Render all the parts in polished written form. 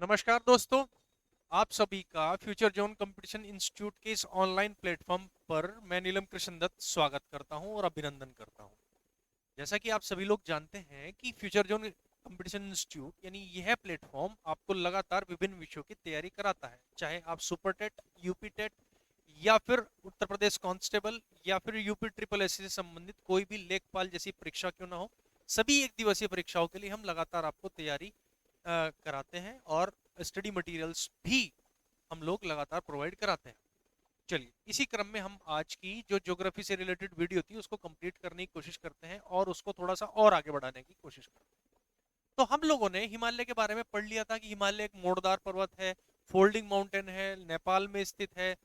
नमस्कार दोस्तों। आप सभी का फ्यूचर जोन कंपटीशन इंस्टीट्यूट के इस ऑनलाइन प्लेटफॉर्म पर मैं नीलम कृष्ण दत्त स्वागत करता हूं और अभिनंदन करता हूं। जैसा कि आप सभी लोग जानते हैं कि फ्यूचर जोन कंपटीशन इंस्टीट्यूट यानी यह प्लेटफॉर्म आपको लगातार विभिन्न विषयों की तैयारी कराता है, चाहे आप सुपर टेट, यूपी टेट या फिर उत्तर प्रदेश कांस्टेबल या फिर यूपी ट्रिपल एस से संबंधित कोई भी लेखपाल जैसी परीक्षा क्यों ना हो। सभी एक दिवसीय परीक्षाओं के लिए हम लगातार आपको तैयारी कराते हैं और स्टडी मटेरियल्स भी हम लोग लगातार प्रोवाइड कराते हैं। चलिए, इसी क्रम में हम आज की जो ज्योग्राफी से रिलेटेड वीडियो थी उसको कंप्लीट करने की कोशिश करते हैं और उसको थोड़ा सा और आगे बढ़ाने की कोशिश करते हैं। तो हम लोगों ने हिमालय के बारे में पढ़ लिया था कि हिमालय एक मोड़दार पर्वत है, फोल्डिंग माउंटेन है, नेपाल में स्थित है।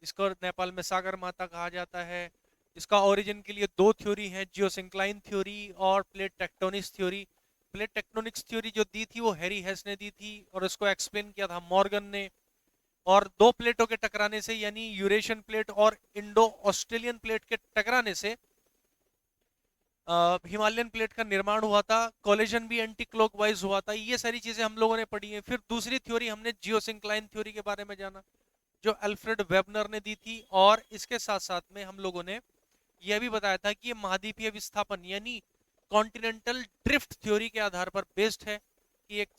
इसको नेपाल में सागर माता कहा जाता है। इसका ओरिजिन के लिए दो थ्योरी है, जियोसिंक्लाइन थ्योरी और plate tectonics theory. Plate tectonics theory जो दी थी वो हैरी हेस ने दी थी और इसको एक्सप्लेन किया था मॉर्गन ने। और दो प्लेटों के टकराने से यानी यूरेशियन प्लेट और इंडो ऑस्ट्रेलियन प्लेट के टकराने से हिमालयन प्लेट का निर्माण हुआ था। कोलिजन भी एंटी क्लॉकवाइज हुआ था। ये सारी चीजें हम लोगों ने पढ़ी हैं। फिर दूसरी थ्योरी हमने जियोसिंक्लाइन थ्योरी के बारे में जाना, जो अल्फ्रेड वेबनर ने दी थी। और इसके साथ साथ में हम लोगों ने यह भी बताया था कि ये महाद्वीपीय विस्थापन यानी कॉन्टिनेंटल ड्रिफ्ट थ्योरी के आधार पर बेस्ड है कि एक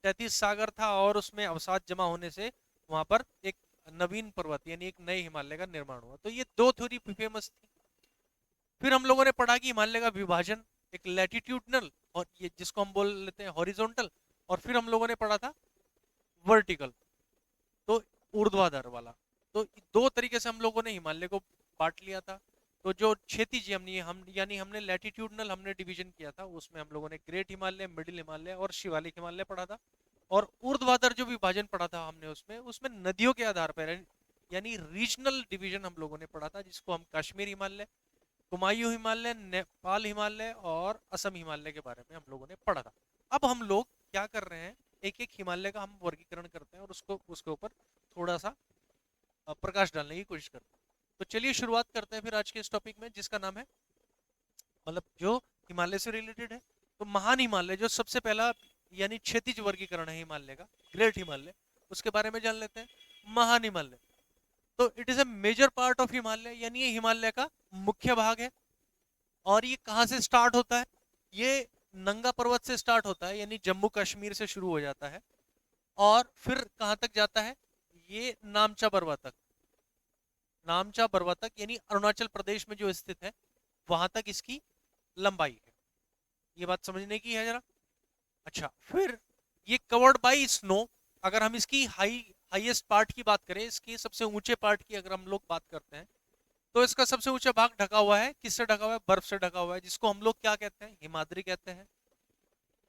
तैतीस सागर था और उसमें अवसाद जमा होने से वहां पर एक नवीन पर्वत यानी एक नए हिमालय का निर्माण हुआ। तो ये दो थ्योरी फेमस थी। फिर हम लोगों ने पढ़ा कि हिमालय का विभाजन एक लैटिट्यूडनल और ये जिसको हम बोल लेते हैं हॉरिजॉन्टल, और फिर हम लोगों ने पढ़ा था वर्टिकल, तो ऊर्ध्वाधर वाला। तो दो तरीके से हम लोगों ने हिमालय को बांट लिया था। तो जो क्षैतिज हम यानी हमने लैटिट्यूडनल हमने डिवीजन किया था, उसमें हम लोगों ने ग्रेट हिमालय, मिडिल हिमालय और शिवालिक हिमालय पढ़ा था। और ऊर्ध्वाधर जो विभाजन पढ़ा था हमने उसमें उसमें नदियों के आधार पर यानी रीजनल डिवीजन हम लोगों ने पढ़ा था, जिसको हम कश्मीर हिमालय, कुमायूं हिमालय, नेपाल हिमालय और असम हिमालय के बारे में हम लोगों ने पढ़ा था। अब हम लोग क्या कर रहे हैं, एक एक हिमालय का हम वर्गीकरण करते हैं और उसको उसके ऊपर थोड़ा सा प्रकाश डालने की कोशिश करते हैं। तो चलिए शुरुआत करते हैं फिर आज के इस टॉपिक में, जिसका नाम है मतलब जो हिमालय से रिलेटेड है। तो महान हिमालय जो सबसे पहला यानी क्षैतिज वर्गीकरण है हिमालय का, ग्रेट हिमालय, उसके बारे में जान लेते हैं। महान हिमालय, तो it is a major part of Himalaya यानी ये हिमालय का मुख्य भाग है। और ये कहाँ से स्टार्ट होता है? ये नंगा पर्वत से स्टार्ट होता है यानी जम्मू कश्मीर से शुरू हो जाता है और फिर कहाँ तक जाता है? ये नामचा बरवा तक, नामचा बरवा तक यानी अरुणाचल प्रदेश में जो स्थित है वहां तक इसकी लंबाई है। ये बात समझने की है जरा। अच्छा, फिर ये कवर्ड बाई स्नो। अगर हम इसकी हाईएस्ट पार्ट की बात करें, इसकी सबसे ऊंचे पार्ट की अगर हम लोग बात करते हैं, तो इसका सबसे ऊंचा भाग ढका हुआ है, किससे ढका हुआ है? बर्फ से ढका हुआ है, जिसको हम लोग क्या कहते हैं? हिमाद्री कहते हैं।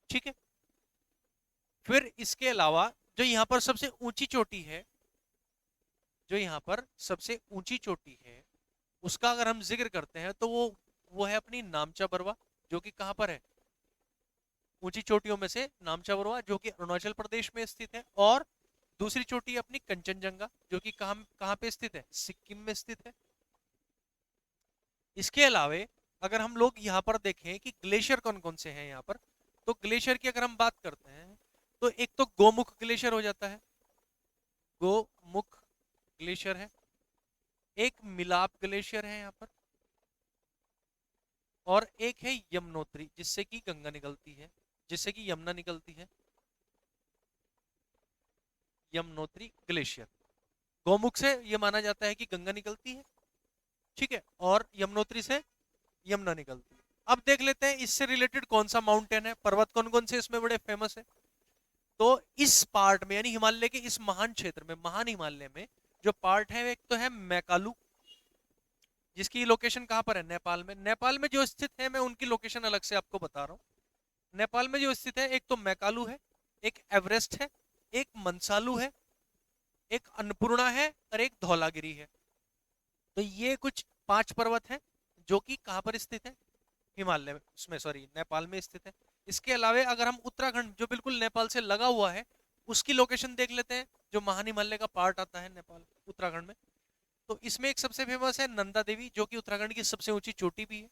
ठीक है। फिर इसके अलावा जो यहाँ पर सबसे ऊंची चोटी है, जो यहाँ पर सबसे ऊंची चोटी है उसका अगर हम जिक्र करते हैं तो वो है अपनी नामचा बरवा, जो कि कहाँ पर है? ऊंची चोटियों में से नामचा बरवा, जो कि अरुणाचल प्रदेश में स्थित है। और दूसरी चोटी है अपनी कंचनजंगा, जो कि कहाँ कहाँ पे स्थित है? सिक्किम में स्थित है। इसके अलावे अगर हम लोग यहाँ पर देखें कि ग्लेशियर कौन कौन से हैं यहाँ पर, तो ग्लेशियर की अगर हम बात करते हैं तो एक तो गोमुख ग्लेशियर हो जाता है, गोमुख ग्लेशियर है। एक मिलाप ग्लेशियर है यहाँ पर, और एक है यमुनोत्री, जिससे कि गंगा निकलती है, जिससे कि यमुना निकलती है। यमुनोत्री ग्लेशियर, गोमुख से ये माना जाता है कि गंगा निकलती है, ठीक है, और यमुनोत्री से यमुना निकलती है। अब देख लेते हैं इससे रिलेटेड कौन सा माउंटेन है, पर्वत कौन कौन से इसमें बड़े फेमस है। तो इस पार्ट में यानी हिमालय के इस महान क्षेत्र में, महान हिमालय में जो पार्ट है एक तो है मैकालू, जिसकी लोकेशन कहाँ पर है? नेपाल में। नेपाल में जो स्थित है मैं उनकी लोकेशन अलग से आपको बता रहा हूँ। नेपाल में जो स्थित है एक तो मैकालू है, एक एवरेस्ट है, एक मनसालू है, एक अन्नपूर्णा है और एक धौलागिरी है। तो ये कुछ 5 पर्वत हैं जो कि कहाँ पर स्थित है? हिमालय में, उसमें सॉरी नेपाल में स्थित है। इसके अलावा अगर हम उत्तराखंड जो बिल्कुल नेपाल से लगा हुआ है उसकी लोकेशन देख लेते हैं, जो महान हिमालय का पार्ट आता है नेपाल उत्तराखंड में। तो इसमें एक सबसे फेमस है नंदा देवी, जो कि उत्तराखंड की सबसे ऊंची चोटी भी है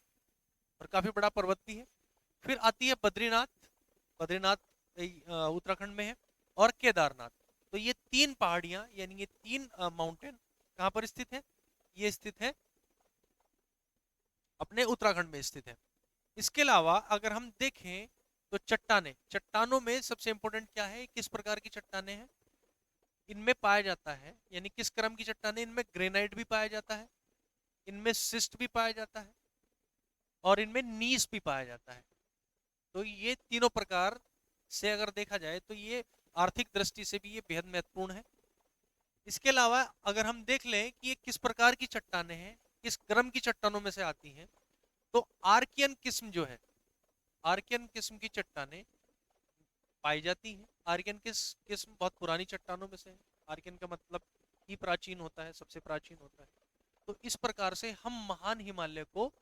और काफी बड़ा पर्वत भी है। फिर आती है बद्रीनाथ, बद्रीनाथ उत्तराखंड में है। और केदारनाथ। तो ये 3 पहाड़ियां यानी ये 3 माउंटेन कहाँ पर स्थित है? ये स्थित है अपने उत्तराखंड में स्थित है। इसके अलावा अगर हम देखें तो चट्टाने, चट्टानों में सबसे इंपॉर्टेंट क्या है, किस प्रकार की चट्टाने हैं इनमें पाया जाता है, यानी किस क्रम की चट्टाने? इनमें ग्रेनाइट भी पाया जाता है, इनमें सिस्ट भी पाया जाता है और इनमें नीस भी पाया जाता है। तो ये तीनों प्रकार से अगर देखा जाए तो ये आर्थिक दृष्टि से भी ये बेहद महत्वपूर्ण है। इसके अलावा अगर हम देख लें कि ये किस प्रकार की चट्टाने हैं, किस क्रम की चट्टानों में से आती हैं, तो आर्कियन किस्म जो है, आर्कियन किस्म की चट्टाने पाई जाती हैं। आर्कियन किस्म बहुत पुरानी चट्टानों में से है। आर्कियन का मतलब ही प्राचीन होता है, सबसे प्राचीन होता है। तो इस प्रकार से हम महान हिमालय को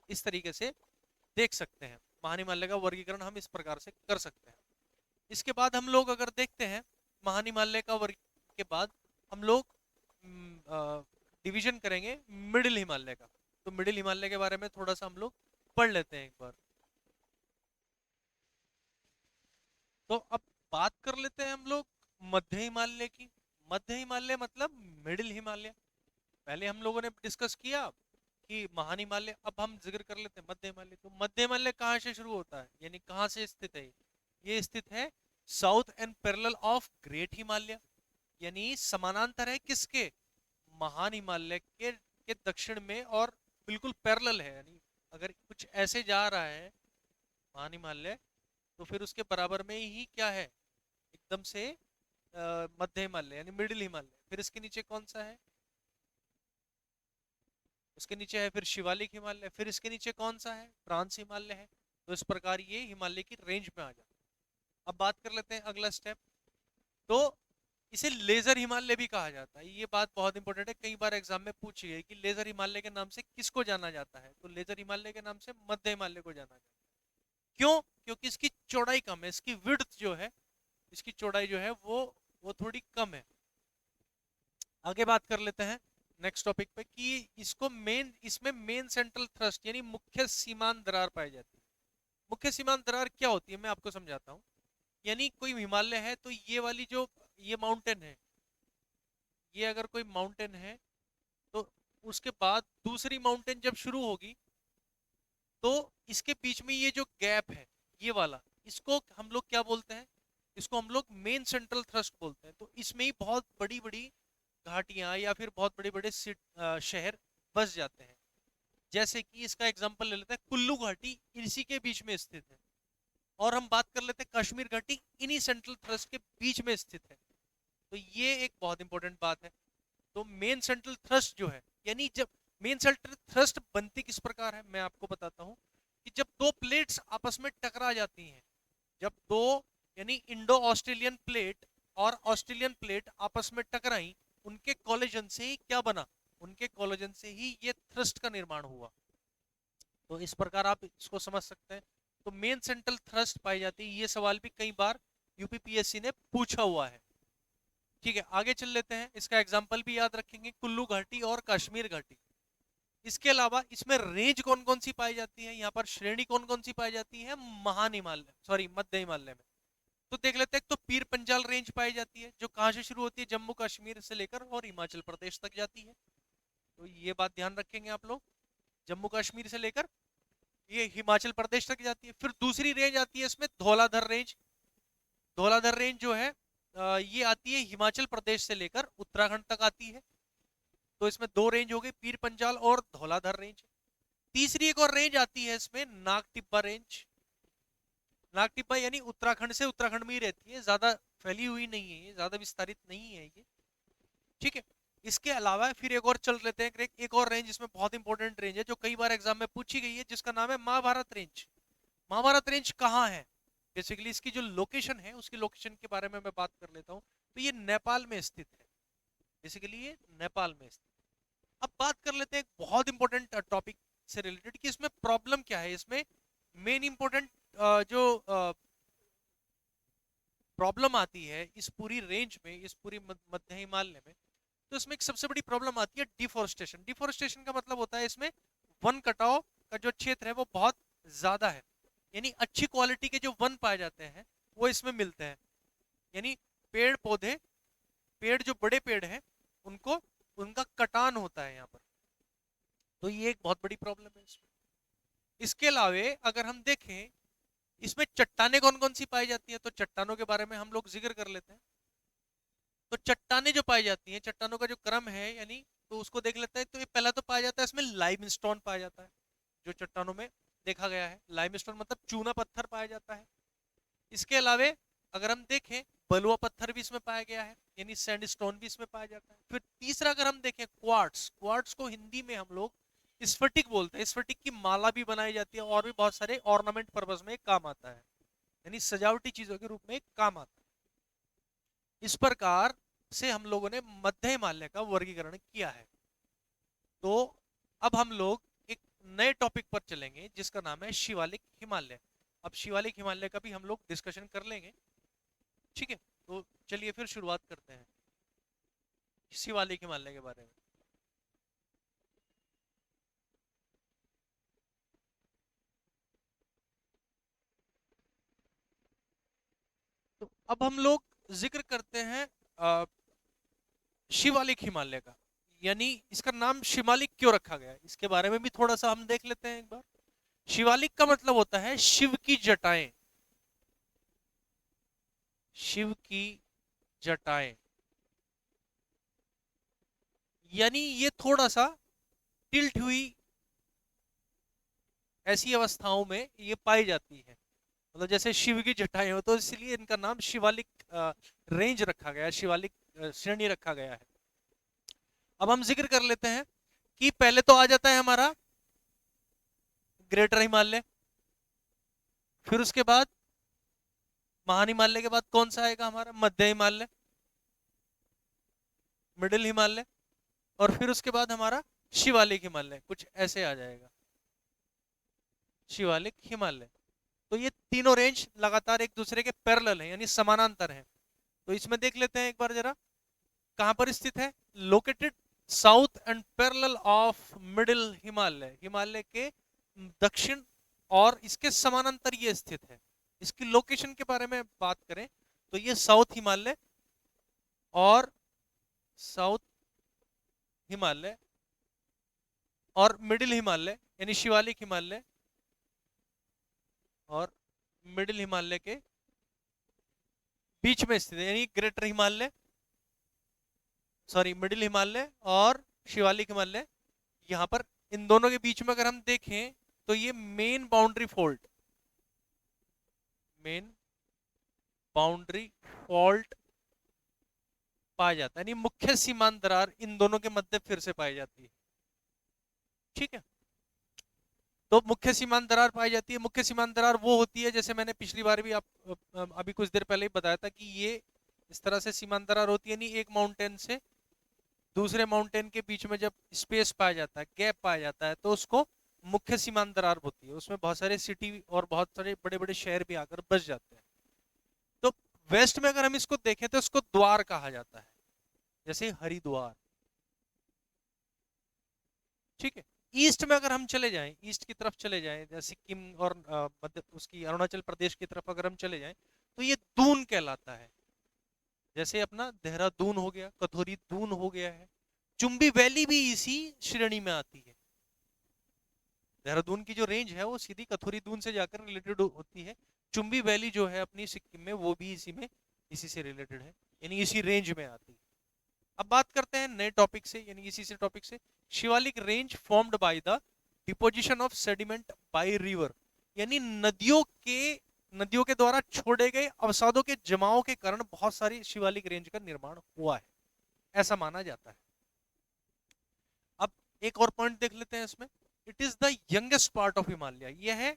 इस तरीके से देख सकते हैं। महान हिमालय का वर्गीकरण हम इस प्रकार से कर सकते हैं। इसके बाद हम लोग अगर देखते हैं महान हिमालय का वर्ग के बाद हम लोग डिवीजन करेंगे मिडिल हिमालय का। तो मिडिल हिमालय के बारे में थोड़ा सा हम लोग पढ़ लेते हैं एक बार। तो अब बात कर लेते हैं हम लोग मध्य हिमालय की। मध्य हिमालय मतलब मिडिल हिमालय। पहले हम लोगों ने डिस्कस किया कि महान हिमालय, अब हम जिक्र कर लेते हैं मध्य हिमालय। तो मध्य हिमालय कहाँ से शुरू होता है, यानी कहाँ से स्थित है? ये स्थित है south and parallel of great Himalaya, यानी समानांतर है किसके? महान हिमालय के दक्षिण में और बिल्कुल पैरेलल है। यानी अगर कुछ ऐसे जा रहा है महान हिमालय तो फिर उसके बराबर में ही क्या है, एकदम से मध्य हिमालय यानी मिडिल हिमालय। फिर इसके नीचे कौन सा है? उसके नीचे है फिर शिवालिक हिमालय। फिर इसके नीचे कौन सा है? फ्रांस हिमालय है। तो इस प्रकार ये हिमालय की रेंज में आ जाता है। अब बात कर लेते हैं अगला स्टेप। तो इसे लेजर हिमालय भी कहा जाता है। ये बात बहुत इंपॉर्टेंट है, कई बार एग्जाम में पूछी है कि लेजर हिमालय के नाम से किसको जाना जाता है? तो लेजर हिमालय के नाम से मध्य हिमालय को जाना जाता है। क्यों? क्योंकि इसकी चौड़ाई कम है, इसकी विड्थ जो है, इसकी चौड़ाई जो है वो थोड़ी कम है। आगे बात कर लेते हैं नेक्स्ट टॉपिक पे कि इसमें मेन सेंट्रल थ्रस्ट यानी मुख्य सीमांत दरार पाई जाती है। मुख्य सीमांत दरार क्या होती है मैं आपको समझाता हूँ। यानी कोई हिमालय है तो ये वाली जो ये माउंटेन है, ये अगर कोई माउंटेन है तो उसके बाद दूसरी माउंटेन जब शुरू होगी तो इसके बीच में ये जो गैप है ये वाला, इसको हम लोग क्या बोलते हैं? इसको हम लोग मेन सेंट्रल थ्रस्ट बोलते हैं। तो इसमें ही बहुत बड़ी बड़ी घाटियां या फिर बहुत बड़े बड़े शहर बस जाते हैं। जैसे कि इसका एग्जांपल ले लेते हैं, कुल्लू घाटी इसी के बीच में स्थित है। और हम बात कर लेते हैं कश्मीर घाटी इन्हीं सेंट्रल थ्रस्ट के बीच में स्थित है। तो ये एक बहुत इंपॉर्टेंट बात है। तो मेन सेंट्रल थ्रस्ट जो है, यानी जब मेन सेंट्रल थ्रस्ट बनती किस प्रकार है मैं आपको बताता हूं कि जब दो प्लेट्स आपस में टकरा जाती हैं, जब दो यानी इंडो ऑस्ट्रेलियन प्लेट और ऑस्ट्रेलियन प्लेट आपस में टकराई, उनके कोलिजन से ही क्या बना? उनके कोलिजन से ही ये थ्रस्ट का निर्माण हुआ। तो इस प्रकार आप इसको समझ सकते हैं। तो मेन सेंट्रल थ्रस्ट पाई जाती है। ये सवाल भी कई बार यूपीपीएससी ने पूछा हुआ है। ठीक है, आगे चल लेते हैं। इसका एग्जाम्पल भी याद रखेंगे, कुल्लू घाटी और कश्मीर घाटी। इसके अलावा इसमें रेंज कौन कौन सी पाई जाती है, यहाँ पर श्रेणी कौन कौन सी पाई जाती है महान हिमालय सॉरी मध्य हिमालय में? तो देख लेते हैं। तो पीर पंजाल रेंज पाई जाती है जो कहाँ से शुरू होती है? जम्मू कश्मीर से लेकर और हिमाचल प्रदेश तक जाती है। तो ये बात ध्यान रखेंगे आप लोग, जम्मू कश्मीर से लेकर ये हिमाचल प्रदेश तक जाती है। फिर दूसरी रेंज आती है इसमें धौलाधर रेंज। धौलाधर रेंज जो है ये आती है हिमाचल प्रदेश से लेकर उत्तराखंड तक आती है। तो इसमें दो रेंज हो गई, पीर पंजाल और धौलाधर रेंज। तीसरी एक और रेंज आती है इसमें नाग टिब्बा रेंज। नाग टिब्बा यानी उत्तराखंड से उत्तराखंड में ही रहती है, ज्यादा फैली हुई नहीं है, ये ज्यादा विस्तारित नहीं है ये। ठीक है, इसके अलावा फिर एक और चल लेते हैं। एक और रेंज इसमें बहुत इंपॉर्टेंट रेंज है जो कई बार एग्जाम में पूछी गई है, जिसका नाम है महाभारत रेंज। महाभारत रेंज कहाँ है? बेसिकली इसकी जो लोकेशन है उसकी लोकेशन के बारे में मैं बात कर लेता हूँ। तो ये नेपाल में स्थित है, बेसिकली ये नेपाल में स्थित। अब बात कर लेते हैं एक बहुत इंपॉर्टेंट टॉपिक से रिलेटेड कि इसमें प्रॉब्लम क्या है। इसमें मेन इंपॉर्टेंट जो प्रॉब्लम आती है इस पूरी रेंज में, इस पूरी मध्य हिमालय में, तो इसमें एक सबसे बड़ी प्रॉब्लम आती है डिफोरेस्टेशन। डिफोरेस्टेशन का मतलब होता है इसमें वन कटाव का जो क्षेत्र है वो बहुत ज्यादा है, यानी अच्छी क्वालिटी के जो वन पाए जाते हैं वो इसमें मिलते हैं। यानी पेड़ पौधे, पेड़ जो बड़े पेड़ हैं उनको, उनका कटान होता है यहाँ पर। तो ये एक बहुत बड़ी प्रॉब्लम है इसमें। इसके अलावे अगर हम देखें इसमें चट्टाने कौन कौन सी पाई जाती है, तो चट्टानों के बारे में हम लोग जिक्र कर लेते हैं। तो चट्टाने जो पाई जाती हैं, चट्टानों का जो क्रम है यानी, तो उसको देख लेते हैं। तो ये पहला तो पाया जाता है इसमें लाइमस्टोन पाया जाता है, जो चट्टानों में देखा गया है। लाइमस्टोन मतलब चूना पत्थर पाया जाता है। इसके अलावे अगर हम देखें बलुआ पत्थर भी इसमें पाया गया है, यानी सैंडस्टोन भी इसमें पाया जाता है। फिर तीसरा अगर हम देखें क्वार्ट्स, क्वार्ट्स को हिंदी में हम लोग स्फटिक बोलते हैं। स्फटिक की माला भी बनाई जाती है और भी बहुत सारे ऑर्नामेंट पर्पस में काम आता है, यानी सजावटी चीजों के रूप में काम आता है। इस प्रकार से हम लोगों ने मध्य हिमालय का वर्गीकरण किया है। तो अब हम लोग एक नए टॉपिक पर चलेंगे जिसका नाम है शिवालिक हिमालय। अब शिवालिक हिमालय का भी हम लोग डिस्कशन कर लेंगे, ठीक है। तो चलिए फिर शुरुआत करते हैं शिवालिक हिमालय के बारे में। तो अब हम लोग जिक्र करते हैं शिवालिक हिमालय का, यानी इसका नाम शिवालिक क्यों रखा गया है, इसके बारे में भी थोड़ा सा हम देख लेते हैं एक बार। शिवालिक का मतलब होता है शिव की जटाएं, शिव की जटाएं, यानी ये थोड़ा सा टिल्ट हुई ऐसी अवस्थाओं में ये पाई जाती है, मतलब जैसे शिव की जटाएं हो, तो इसलिए इनका नाम शिवालिक रेंज रखा गया है, शिवालिक श्रेणी रखा गया है। अब हम जिक्र कर लेते हैं कि पहले तो आ जाता है हमारा ग्रेटर हिमालय, फिर उसके बाद महान हिमालय के बाद कौन सा आएगा हमारा मध्य हिमालय, मिडिल हिमालय, और फिर उसके बाद हमारा शिवालिक हिमालय, कुछ ऐसे आ जाएगा शिवालिक हिमालय। तो ये तीनों रेंज लगातार एक दूसरे के पैरेलल हैं, यानी समानांतर हैं। तो इसमें देख लेते हैं एक बार जरा कहां पर स्थित है। Located south and parallel of middle Himalaya, Himalaya के दक्षिण और इसके समानांतर ये स्थित है। इसकी लोकेशन के बारे में बात करें तो ये साउथ हिमालय और साउथ हिमालय और मिडिल हिमालय यानी शिवालिक हिमालय और मिडिल हिमालय के बीच में स्थित है, यानी greater Himalaya, sorry middle Himalaya और शिवालिक हिमालय। यहां पर इन दोनों के बीच में अगर हम देखें तो ये main boundary fault, main boundary fault पाया जाता है, यानी मुख्य सीमांत दरार इन दोनों के मध्य फिर से पाई जाती है, ठीक है। तो मुख्य सीमांत दरार पाई जाती है। मुख्य सीमांत दरार वो होती है, जैसे मैंने पिछली बार भी आप अभी कुछ देर पहले ही बताया था कि ये इस तरह से सीमांत दरार होती है, यानी एक माउंटेन से दूसरे माउंटेन के बीच में जब स्पेस पाया जाता है, गैप पाया जाता है, तो उसको मुख्य सीमांत दरार होती है। उसमें बहुत सारे सिटी और बहुत सारे बड़े बड़े शहर भी आकर बस जाते हैं। तो वेस्ट में अगर हम इसको देखें तो इसको द्वार कहा जाता है, जैसे हरिद्वार, ठीक है। ईस्ट में अगर हम चले जाएं, ईस्ट की तरफ चले जाएं, जैसे सिक्किम और मध्य उसकी अरुणाचल प्रदेश की तरफ अगर हम चले जाएं, तो ये दून कहलाता है। जैसे अपना देहरादून हो गया, कथोरी दून हो गया है। चुंबी वैली भी इसी श्रेणी में आती है। देहरादून की जो रेंज है वो सीधी कथोरी दून से जाकर रिलेटेड होती है। चुंबी वैली जो है अपनी सिक्किम में, वो भी इसी में, इसी से रिलेटेड है, यानी इसी रेंज में आती है। अब बात करते हैं नए टॉपिक से, यानी इसी से टॉपिक से। Shivalik range formed by the deposition of sediment by river, यानी नदियों के द्वारा छोड़े गए अवसादों के जमाव के कारण बहुत सारी शिवालिक रेंज का निर्माण हुआ है, ऐसा माना जाता है। अब एक और पॉइंट देख लेते हैं इसमें। It is the youngest part of Himalaya, यह है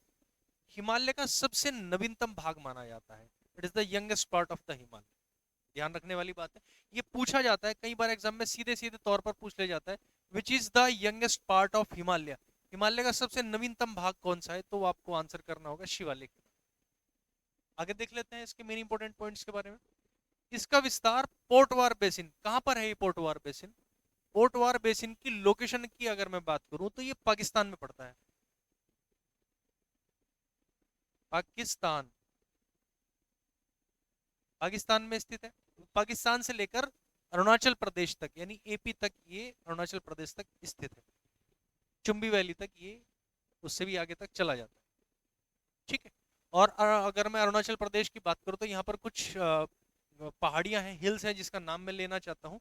हिमालय का सबसे नवीनतम भाग माना जाता है। It is the youngest part of the Himalaya, ध्यान रखने वाली बात है। ये पूछा जाता है कई बार एग्जाम में, सीधे सीधे तौर पर पूछ लिया जाता है, which is the youngest part of Himalaya, Himalaya का सबसे नवीनतम भाग कौन सा है, तो आपको आंसर करना होगा शिवालिक। आगे देख लेते हैं इसके मेन इंपॉर्टेंट पॉइंट्स के बारे में। इसका विस्तार पोर्टवार बेसिन, कहां पर है ये पोर्टवार बेसिन? पोर्टवार बेसिन की लोकेशन की अगर मैं बात करूं तो ये पाकिस्तान में पड़ता है, पाकिस्तान। पाकिस्तान में स्थित है। पाकिस्तान से लेकर अरुणाचल प्रदेश तक यानी एपी तक ये अरुणाचल प्रदेश तक स्थित है। चुंबी वैली तक ये उससे भी आगे तक चला जाता है। ठीक है। और अगर मैं अरुणाचल प्रदेश की बात करूं तो यहाँ पर कुछ पहाड़ियां हैं, हिल्स हैं, जिसका नाम मैं लेना चाहता हूं।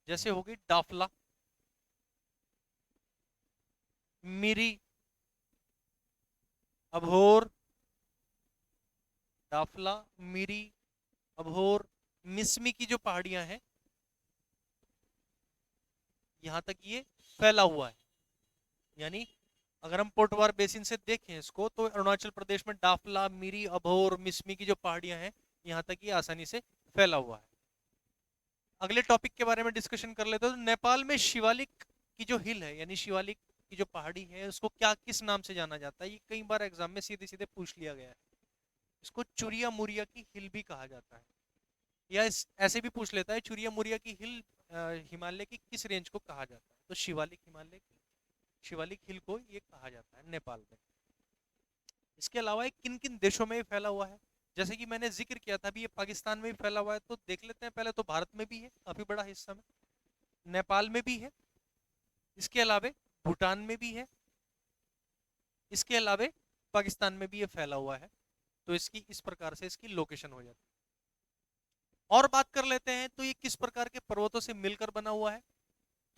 जैसे हो गई डाफला, मिरी, अभोर, डाफला, मिरी, अभोर, मिसमी की जो पहाड़ियां हैं यहां तक ये फैला हुआ है। यानी अगर हम पोटवार बेसिन से देखें इसको तो अरुणाचल प्रदेश में डाफला, मिरी, अभोर, मिसमी की जो पहाड़ियां हैं यहां तक ये आसानी से फैला हुआ है। अगले टॉपिक के बारे में डिस्कशन कर लेते हैं। तो नेपाल में शिवालिक की जो हिल है यानी शिवालिक की जो पहाड़ी है उसको क्या किस नाम से जाना जाता है, ये कई बार एग्जाम में सीधे सीधे पूछ लिया गया है। इसको चुरिया मुरिया की हिल भी कहा जाता है, या ऐसे भी पूछ लेता है चुरिया मुरिया की हिल हिमालय की किस रेंज को कहा जाता है। तो शिवालिक हिमालय की शिवालिक हिल को ये कहा जाता है नेपाल में। इसके अलावा ये किन किन देशों में फैला हुआ है, जैसे कि मैंने जिक्र किया था अभी ये पाकिस्तान में भी फैला हुआ है, तो देख लेते हैं पहले। तो भारत में भी है काफी बड़ा हिस्सा में, नेपाल में भी है, इसके अलावा भूटान में भी है, इसके अलावा पाकिस्तान में भी ये फैला हुआ है। तो इसकी इस प्रकार से इसकी लोकेशन हो जाती है। और बात कर लेते हैं तो ये किस प्रकार के पर्वतों से मिलकर बना हुआ है।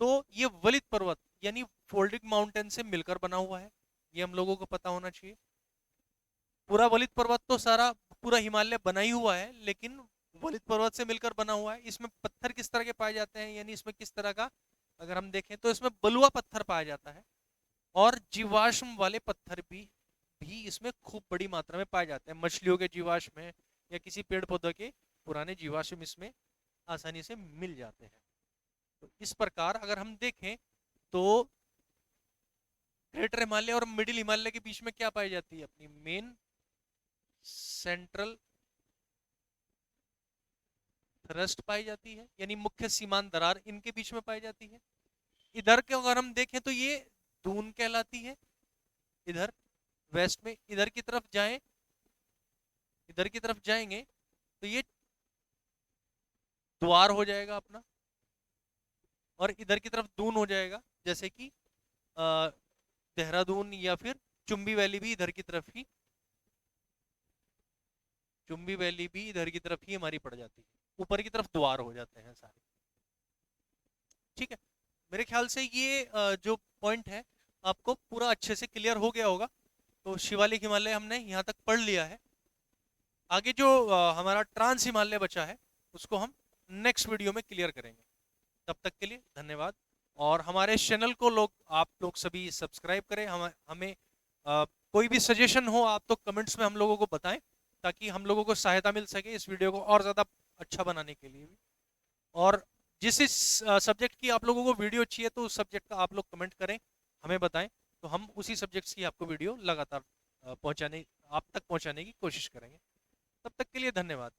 तो ये वलित पर्वत यानी फोल्डिंग माउंटेन से मिलकर बना हुआ है, ये हम लोगों को पता होना चाहिए। पूरा वलित पर्वत तो सारा पूरा हिमालय बना ही हुआ है, लेकिन वलित पर्वत से मिलकर बना हुआ है। इसमें पत्थर किस तरह के पाए जाते हैं, यानी इसमें किस तरह का अगर हम देखें तो इसमें बलुआ पत्थर पाया जाता है, और जीवाश्म वाले पत्थर भी इसमें खूब बड़ी मात्रा में पाए जाते हैं। मछलियों के जीवाश्म है या किसी पेड़ पौधे के पुराने जीवाश्म इसमें आसानी से मिल जाते हैं। तो इस प्रकार अगर हम देखें तो ग्रेटर हिमालय और मिडिल हिमालय के बीच में क्या पाई जाती है, अपनी मेन सेंट्रल थ्रस्ट पाई जाती है, यानी मुख्य सीमांत दरार इनके बीच में पाई जाती है। इधर के अगर हम देखें तो ये दून कहलाती है। इधर वेस्ट में इधर की तरफ जाएं, इधर की तरफ जाएंगे तो ये द्वार हो जाएगा अपना, और इधर की तरफ दून हो जाएगा, जैसे कि देहरादून या फिर चुंबी वैली भी इधर की तरफ ही, चुंबी वैली भी इधर की तरफ ही हमारी पड़ जाती है। ऊपर की तरफ द्वार हो जाते हैं सारे। ठीक है, मेरे ख्याल से ये जो पॉइंट है आपको पूरा अच्छे से क्लियर हो गया होगा। तो शिवालिक हिमालय हमने यहाँ तक पढ़ लिया है। आगे जो हमारा ट्रांस हिमालय बचा है उसको हम नेक्स्ट वीडियो में क्लियर करेंगे। तब तक के लिए धन्यवाद। और हमारे चैनल को आप लोग सभी सब्सक्राइब करें। हमें कोई भी सजेशन हो आप तो कमेंट्स में हम लोगों को बताएं, ताकि हम लोगों को सहायता मिल सके इस वीडियो को और ज़्यादा अच्छा बनाने के लिए भी। और जिस सब्जेक्ट की आप लोगों को वीडियो चाहिए तो उस सब्जेक्ट का आप लोग कमेंट करें, हमें बताएं, तो हम उसी सब्जेक्ट्स की आपको वीडियो लगातार आप तक पहुंचाने की कोशिश करेंगे। तब तक के लिए धन्यवाद।